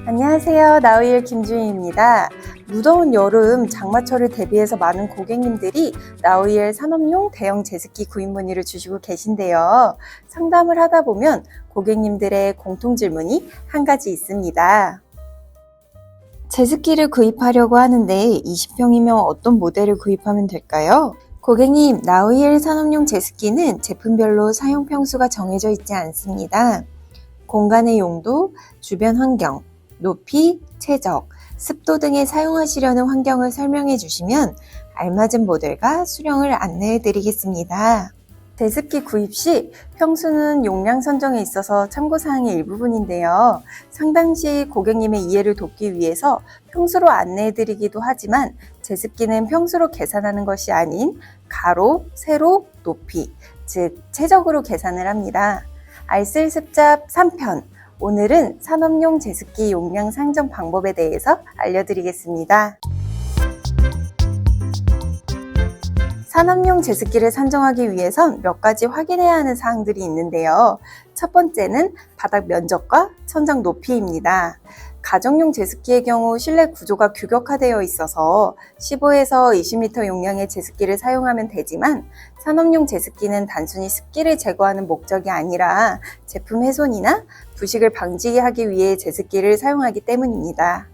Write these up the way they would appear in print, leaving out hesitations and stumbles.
안녕하세요. 나우일 김주희입니다. 무더운 여름 장마철을 대비해서 많은 고객님들이 나우일 산업용 대형 제습기 구입 문의를 주시고 계신데요. 상담을 하다 보면 고객님들의 공통 질문이 한 가지 있습니다. 제습기를 구입하려고 하는데 20평이면 어떤 모델을 구입하면 될까요? 고객님, 나우일 산업용 제습기는 제품별로 사용 평수가 정해져 있지 않습니다. 공간의 용도, 주변 환경, 높이, 최적, 습도 등에 사용하시려는 환경을 설명해 주시면 알맞은 모델과 수령을 안내해 드리겠습니다. 제습기 구입 시 평수는 용량 선정에 있어서 참고사항의 일부분인데요. 상담 시 고객님의 이해를 돕기 위해서 평수로 안내해 드리기도 하지만 제습기는 평수로 계산하는 것이 아닌 가로, 세로, 높이, 즉 최적으로 계산을 합니다. 알쓸습잡 3편, 오늘은 산업용 제습기 용량 상정 방법에 대해서 알려드리겠습니다. 산업용 제습기를 산정하기 위해선 몇 가지 확인해야 하는 사항들이 있는데요. 첫 번째는 바닥 면적과 천장 높이입니다. 가정용 제습기의 경우 실내 구조가 규격화되어 있어서 15에서 20리터 용량의 제습기를 사용하면 되지만 산업용 제습기는 단순히 습기를 제거하는 목적이 아니라 제품 훼손이나 부식을 방지하기 위해 제습기를 사용하기 때문입니다.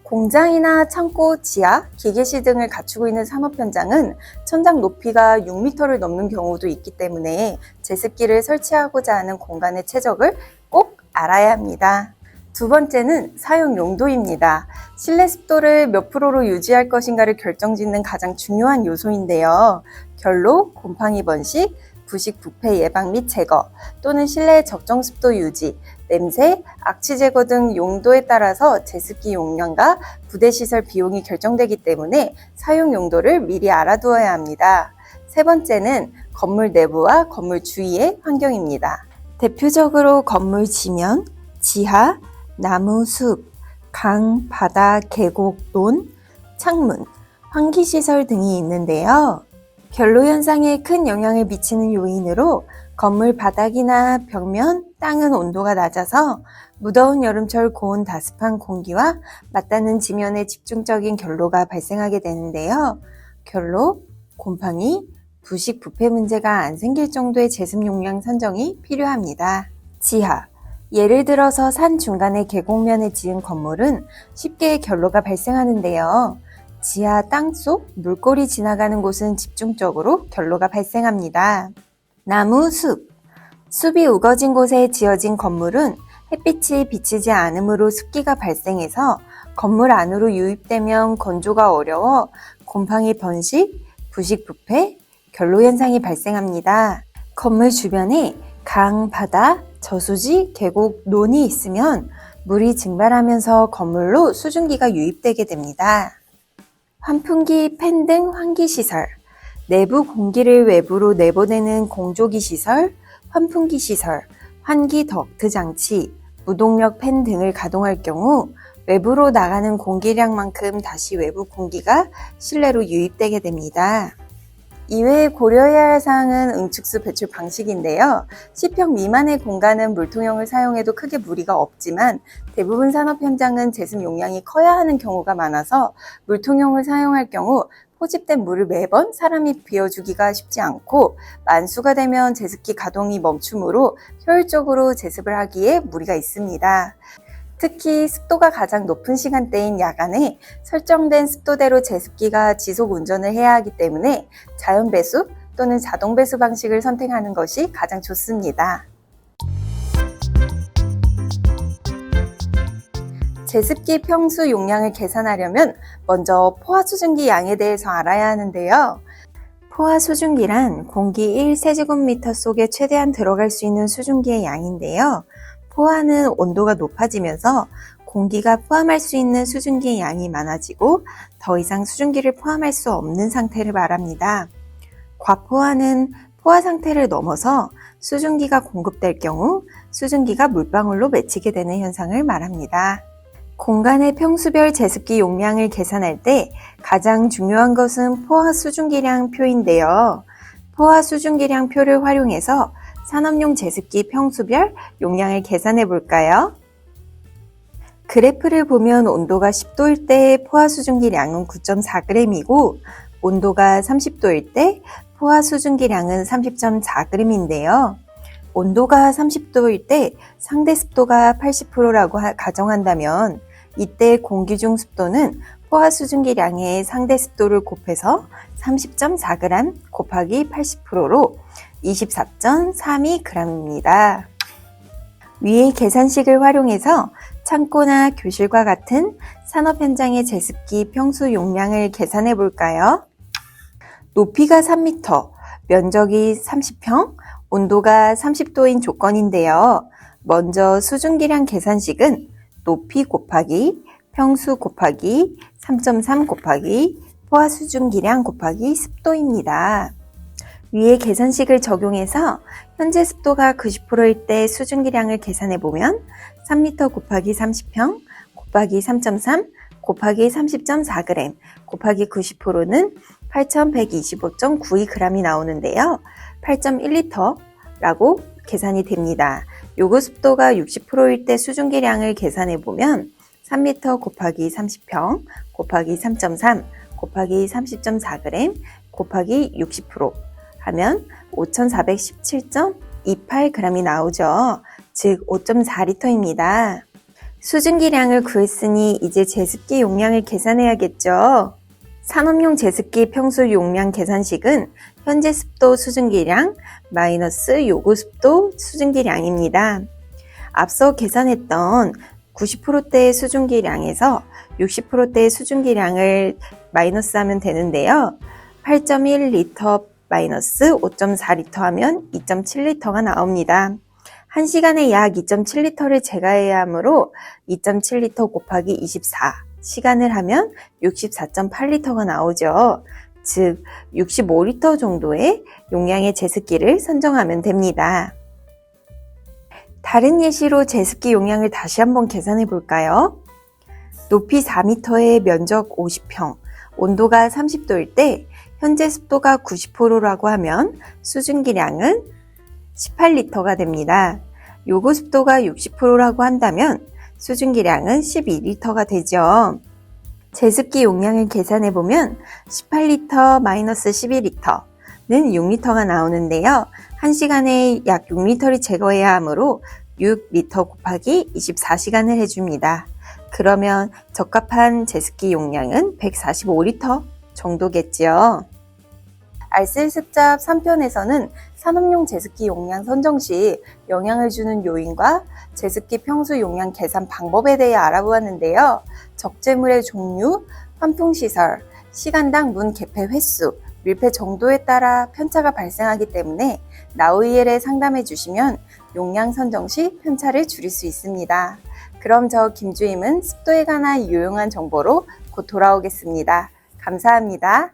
공장이나 창고, 지하, 기계실 등을 갖추고 있는 산업 현장은 천장 높이가 6m를 넘는 경우도 있기 때문에 제습기를 설치하고자 하는 공간의 최적을 꼭 알아야 합니다. 두 번째는 사용 용도입니다. 실내 습도를 몇 프로로 유지할 것인가를 결정짓는 가장 중요한 요소인데요. 결로, 곰팡이 번식, 부식 부패 예방 및 제거 또는 실내 적정 습도 유지, 냄새, 악취 제거 등 용도에 따라서 제습기 용량과 부대시설 비용이 결정되기 때문에 사용 용도를 미리 알아두어야 합니다. 세 번째는 건물 내부와 건물 주위의 환경입니다. 대표적으로 건물 지면, 지하, 나무, 숲, 강, 바다, 계곡, 논, 창문, 환기시설 등이 있는데요. 결로 현상에 큰 영향을 미치는 요인으로 건물 바닥이나 벽면, 땅은 온도가 낮아서 무더운 여름철 고온 다습한 공기와 맞닿는 지면에 집중적인 결로가 발생하게 되는데요. 결로, 곰팡이, 부식, 부패 문제가 안 생길 정도의 제습 용량 선정이 필요합니다. 지하, 예를 들어서 산 중간의 계곡면에 지은 건물은 쉽게 결로가 발생하는데요. 지하 땅속, 물골이 지나가는 곳은 집중적으로 결로가 발생합니다. 나무, 숲. 숲이 우거진 곳에 지어진 건물은 햇빛이 비치지 않으므로 습기가 발생해서 건물 안으로 유입되면 건조가 어려워 곰팡이 번식, 부식 부패, 결로 현상이 발생합니다. 건물 주변에 강, 바다, 저수지, 계곡, 논이 있으면 물이 증발하면서 건물로 수증기가 유입되게 됩니다. 환풍기, 팬 등 환기시설, 내부 공기를 외부로 내보내는 공조기 시설, 환풍기 시설, 환기 덕트 장치, 무동력 팬 등을 가동할 경우 외부로 나가는 공기량만큼 다시 외부 공기가 실내로 유입되게 됩니다. 이외에 고려해야 할 사항은 응축수 배출 방식인데요. 10평 미만의 공간은 물통형을 사용해도 크게 무리가 없지만 대부분 산업 현장은 제습 용량이 커야 하는 경우가 많아서 물통형을 사용할 경우 포집된 물을 매번 사람이 비워주기가 쉽지 않고 만수가 되면 제습기 가동이 멈추므로 효율적으로 제습을 하기에 무리가 있습니다. 특히 습도가 가장 높은 시간대인 야간에 설정된 습도대로 제습기가 지속 운전을 해야 하기 때문에 자연 배수 또는 자동 배수 방식을 선택하는 것이 가장 좋습니다. 제습기 평수 용량을 계산하려면 먼저 포화 수증기 양에 대해서 알아야 하는데요. 포화 수증기란 공기 1세제곱미터 속에 최대한 들어갈 수 있는 수증기의 양인데요. 포화는 온도가 높아지면서 공기가 포함할 수 있는 수증기의 양이 많아지고 더 이상 수증기를 포함할 수 없는 상태를 말합니다. 과포화는 포화 상태를 넘어서 수증기가 공급될 경우 수증기가 물방울로 맺히게 되는 현상을 말합니다. 공간의 평수별 제습기 용량을 계산할 때 가장 중요한 것은 포화 수증기량 표인데요. 포화 수증기량 표를 활용해서 산업용 제습기 평수별 용량을 계산해 볼까요? 그래프를 보면 온도가 10도일 때 포화 수증기량은 9.4g이고 온도가 30도일 때 포화 수증기량은 30.4g인데요. 온도가 30도일 때 상대 습도가 80%라고 가정한다면 이때 공기 중 습도는 포화 수증기량의 상대 습도를 곱해서 30.4g 곱하기 80%로 24.32g입니다. 위의 계산식을 활용해서 창고나 교실과 같은 산업 현장의 제습기 평수 용량을 계산해 볼까요? 높이가 3m, 면적이 30평, 온도가 30도인 조건인데요. 먼저 수증기량 계산식은 높이 곱하기 평수 곱하기 3.3 곱하기 포화 수증기량 곱하기 습도입니다. 위의 계산식을 적용해서 현재 습도가 90%일 때 수증기량을 계산해 보면 3m 곱하기 30평 곱하기 3.3 곱하기 30.4g 곱하기 90%는 8125.92g이 나오는데요. 8.1L라고 계산이 됩니다. 요구 습도가 60%일 때 수증기량을 계산해 보면 3m 곱하기 30평 곱하기 3.3 곱하기 30.4g 곱하기 60% 하면 5417.28g이 나오죠. 즉 5.4L입니다. 수증기량을 구했으니 이제 제습기 용량을 계산해야겠죠. 산업용 제습기 평수 용량 계산식은 현재 습도 수증기량 마이너스 요구 습도 수증기량입니다. 앞서 계산했던 90%대의 수증기량에서 60%대의 수증기량을 마이너스하면 되는데요. 8.1L 마이너스 5.4L 하면 2.7L가 나옵니다. 1시간에 약 2.7L를 제거해야 하므로 2.7L 곱하기 24 시간을 하면 64.8L가 나오죠. 즉 65L 정도의 용량의 제습기를 선정하면 됩니다. 다른 예시로 제습기 용량을 다시 한번 계산해 볼까요? 높이 4m의 면적 50평, 온도가 30도일 때 현재 습도가 90%라고 하면 수증기량은 18L가 됩니다. 요구 습도가 60%라고 한다면 수증기량은 12L가 되죠. 제습기 용량을 계산해 보면 18L 마이너스 12L는 6L가 나오는데요. 1시간에 약 6L를 제거해야 하므로 6L 곱하기 24시간을 해줍니다. 그러면 적합한 제습기 용량은 145L 정도겠지요. 알쓸습잡 3편에서는 산업용 제습기 용량 선정 시 영향을 주는 요인과 제습기 평수 용량 계산 방법에 대해 알아보았는데요. 적재물의 종류, 환풍시설, 시간당 문 개폐 횟수, 밀폐 정도에 따라 편차가 발생하기 때문에 나우이엘에 상담해 주시면 용량 선정 시 편차를 줄일 수 있습니다. 그럼 저 김주임은 습도에 관한 유용한 정보로 곧 돌아오겠습니다. 감사합니다.